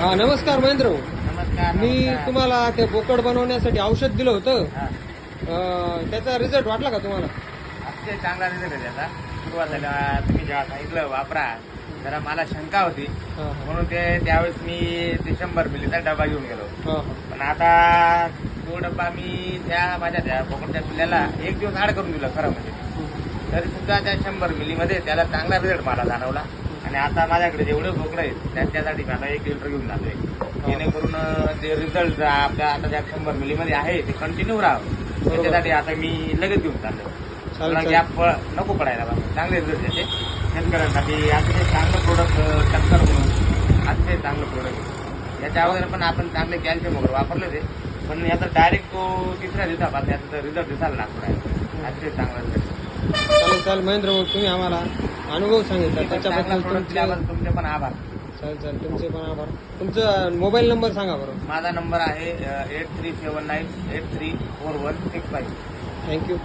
हा नमस्कार महेंद्र भाऊ. नमस्कार. मी नमस्कार. तुम्हाला ते बोकड बनवण्यासाठी औषध दिलं होतं. हा. त्याचा रिझल्ट वाटला का तुम्हाला? अतिशय चांगला रिझल्ट आहे त्याचा. सुरुवातीला तुम्ही जेव्हा सांगितलं वापरा, जरा मला शंका होती, हा, हा. म्हणून त्यावेळेस मी ते 100 मिलीचा डबा घेऊन गेलो. हा, पण आता तो डब्बा मी माझ्या त्या बोकडच्या पिल्ल्याला एक दिवस आड करून दिला खरं म्हणजे. तरी सुद्धा त्या 100 मिलीमध्ये त्याला चांगला रिझल्ट मला जाणवला. आणि आता माझ्याकडे जेवढे बोकडं आहेत त्यांच्यासाठी मी आता 1 लिटर घेऊन जातोय, जेणेकरून ते रिझल्ट आपल्या आता त्या 100 मिलीमध्ये आहे ते कंटिन्यू राहावं. त्याच्यासाठी आता मी लगेच घेऊन चाललो. चालेल, चालेल. गॅप नको पडायला बा. चांगले रिझल्ट येते शेतकऱ्यांसाठी. अतिशय चांगलं प्रोडक्ट टक्कर म्हणून अतिशय चांगलं प्रोडक्ट. याच्या अगोदर पण आपण चांगले कॅल्शियम वगैरे वापरले ते, पण याचा डायरेक्ट तो तिसऱ्या दिवसापासून याचा रिझल्ट दिसायला लागतो आहे. अतिशय चांगला रिझल्ट. चालेल चालेल महेंद्र भाऊ, तुम्ही आम्हाला अनुभव सांगितला त्याच्याबद्दल तुमचे पण आभार. चालेल चालेल, तुमचे पण आभार. तुमचा मोबाईल नंबर सांगा बरं. माझा नंबर आहे 8379834165. थँक्यू.